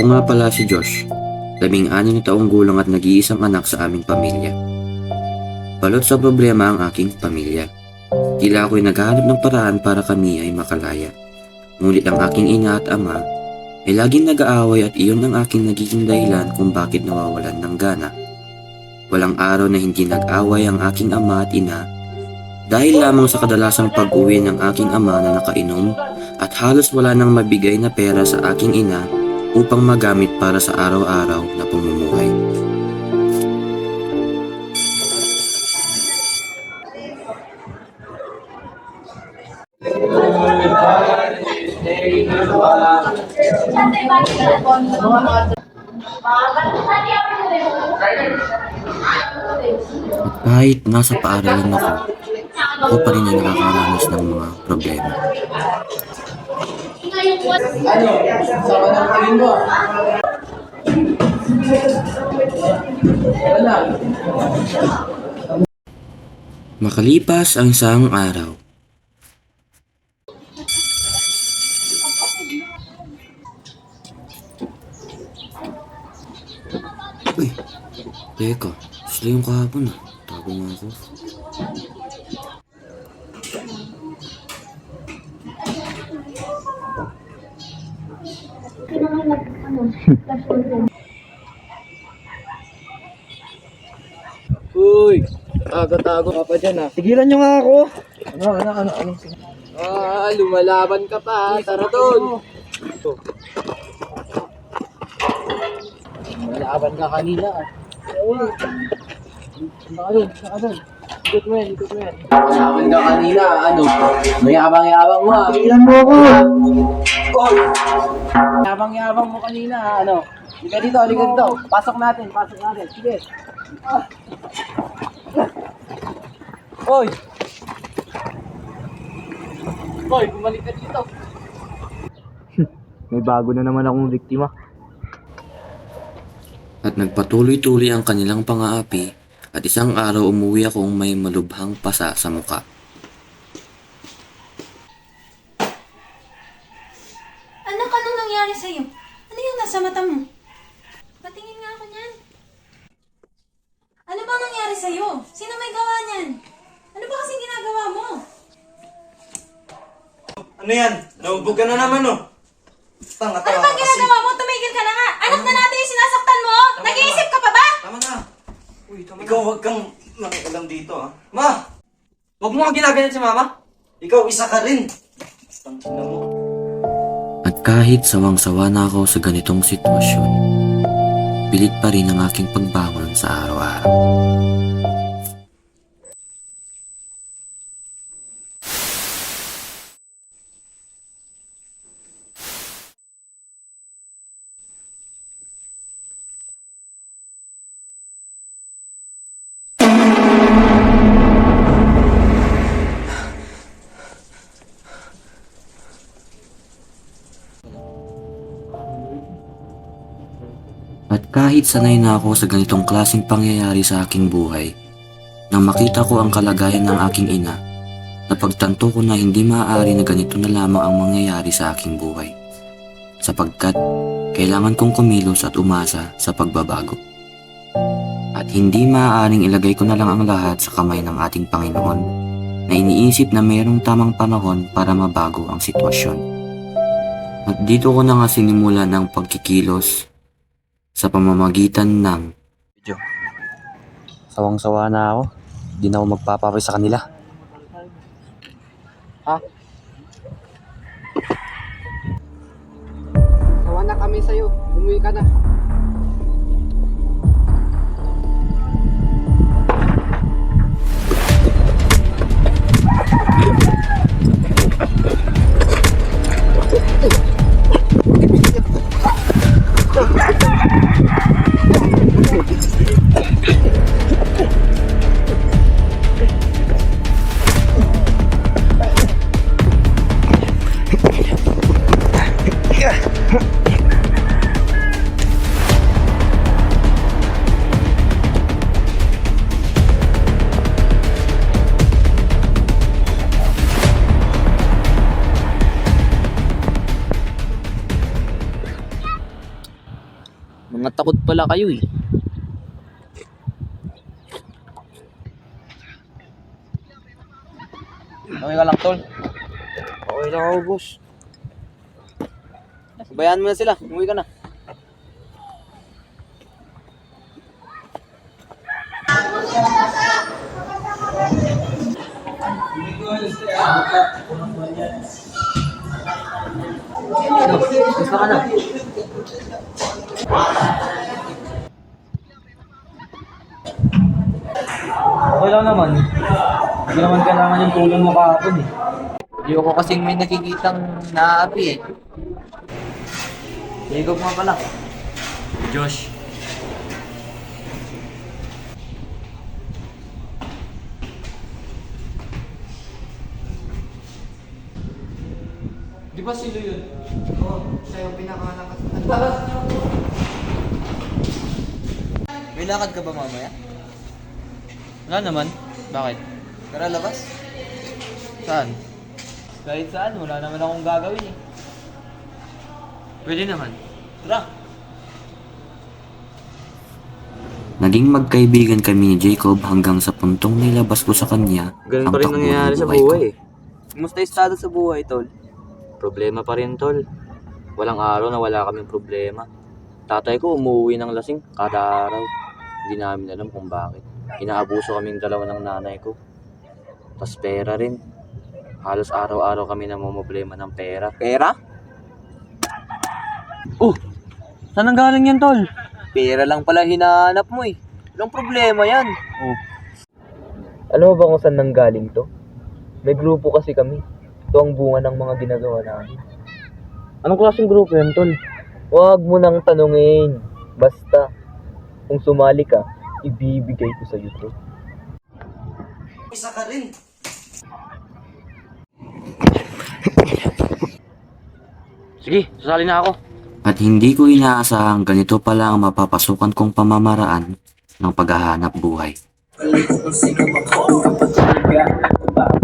nga pala si Josh, 16 na taong gulang at nag-iisang anak sa aming pamilya. Balot sa problema ang aking pamilya. Tila ako'y naghahanap ng paraan para kami ay makalaya. Ngunit ang aking ina at ama ay laging nag-aaway at iyon ang aking nagiging dahilan kung bakit nawawalan ng gana. Walang araw na hindi nag-away ang aking ama at ina dahil lamang sa kadalasang pag-uwi ng aking ama na nakainom at halos wala nang mabigay na pera sa aking ina upang magamit para sa araw-araw na pamumuhay. At kahit nasa paaralan ako pa rin ay nakakaranas ng mga problema. Ano? Sama ng tingin mo. Wala. Makalipas ang isang araw, uy, teka, sila yung kahapon ah. Tago nga ako. Uy! Tago-tago ka pa dyan ah. Tigilan nyo nga ako. Ano? Lumalaban ka pa. Tara doon. Lumalaban ka kanina ah. Saka doon. Ikot mo yan. Lumalaban ka kanina. Ano? Mayabang-yabang mo ah. Tigilan mo ako. Oy! Yabang-yabang mo kanina ah. Ano? Halika dito. Pasok natin. Sige. Hoy! Bumalik ka dito. May bago na naman akong biktima. At nagpatuloy-tuloy ang kanilang pang-aapi at isang araw umuwi akong may malubhang pasa sa muka. Anak, anong nangyari sa'yo? Ano yung nasa mata mo? Patingin nga ako niyan. Ano bang nangyari sa'yo? Sino may gawa niyan? Ano ba kasing ginagawa mo? Ano yan? Naubog ka na naman, oh. Ano bang ginagawa mo? Tumigil ka na nga! Anak na natin yung sinasaktan mo! Nag-iisip ka pa ba? Tama na. Ikaw huwag kang makialam dito, ha? Ma! Huwag mo kang ginaganyan si mama. Ikaw isa ka rin. Tangina mo. At kahit sawang-sawa na ako sa ganitong sitwasyon, pilit pa rin ang aking pagbangon sa araw-araw. At kahit sanay na ako sa ganitong klaseng pangyayari sa aking buhay, nang makita ko ang kalagayan ng aking ina, napagtanto ko na hindi maaari na ganito na lamang ang mangyayari sa aking buhay. Sapagkat kailangan kong kumilos at umasa sa pagbabago. At hindi maaaring ilagay ko na lang ang lahat sa kamay ng ating Panginoon na iniisip na mayroong tamang panahon para mabago ang sitwasyon. At dito ko na nga sinimulan ang pagkikilos sa pamamagitan ng Sawang-sawa na ako. Hindi na ako magpapapay sa kanila. Sawa na kami sa'yo. Umuwi ka na. takot pala kayo eh. Okay ka lang, tol? Okay lang ako, boss. Bayaan mo na sila. Umuwi ka na. Gusto ka na? Okay lang naman. Hindi naman kailangan yung tulong mo kahapon eh. Ayoko kasing may nakikitang naapi eh. Jacob nga pala. Josh. Di ba sila yun? May lakad ka ba mamaya? Wala naman. Bakit? Tara, labas. Saan? Kahit saan, wala naman akong gagawin eh. Pwede naman. Tara. Naging magkaibigan kami ni Jacob hanggang sa puntong nilabas ko sa kanya Ganun ang pa rin takbo ng nangyayari sa buhay ko. buhay eh. Kumusta yung estado sa buhay, tol? Problema pa rin, tol. Walang araw na wala kaming problema. Tatay ko umuwi ng lasing kada araw. Hindi namin alam kung bakit. Inaabuso kaming dalawa ng nanay ko. Tas pera rin. Halos araw-araw kami namumblema ng pera. Pera? Oh! Saan ang galing yan, tol? Pera lang pala hinahanap mo eh. Walang problema yan. Oh. Alam mo ba kung saan nanggaling to? May grupo kasi kami. Ito ang bunga ng mga ginagawa namin. Anong klaseng grupo yan, tol? Huwag mo nang tanungin. Basta, kung sumali ka, ibibigay ko sa'yo to. Isa ka rin. Sige, sasali na ako. At hindi ko inaasahang ganito pala ang mapapasukan kong pamamaraan ng paghahanap buhay.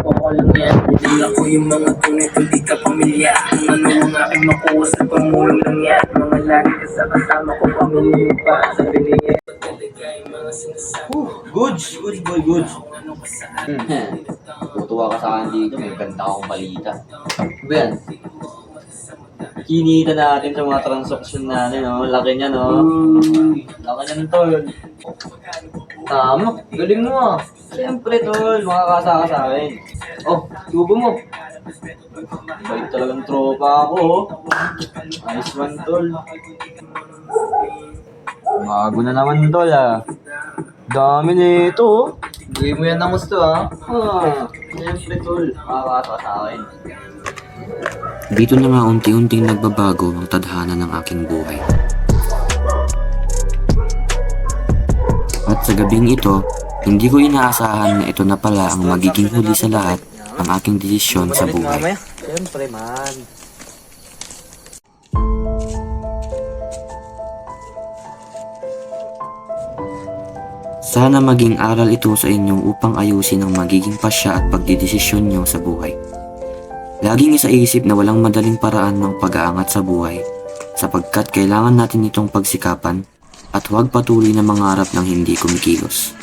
Ako lang yan, hindi ako yung mga tunay kundi ka pamilya. Kung ano ang aking makuha sa pamulong lang yan. Mga lagi ka sa kasama ko, pamilya pa sa binigay. Pagkaligay mga sinasabi. Goods boy, goods. Tutuwa ka sa akin dito, may ganda akong balita. Ano ba yan? Kinita natin sa mga transaksyon natin, no? Laki niya, no? Laki niya tol. Tama, galing mo ah. Siyempre, tol, makakasa ka sa akin. Oh, tubo mo. Bait talagang tropa ako, oh. Nice one, tol. Bago na naman, tol, ah. Dami nito, oh. Bigay mo yan ng gusto, ah. Siyempre, tol, makakasa ka sa akin. Dito na nga unti-unting nagbabago ang tadhana ng aking buhay. At sa gabing ito, hindi ko inaasahan na ito na pala ang magiging huli sa lahat ng aking desisyon sa buhay. Siyempre man. Sana maging aral ito sa inyong upang ayusin ang magiging pasya at pagdidesisyon nyo sa buhay. Laging isaisip na walang madaling paraan ng pag-aangat sa buhay sapagkat kailangan natin itong pagsikapan at huwag patuloy na mangarap ng hindi kumikilos.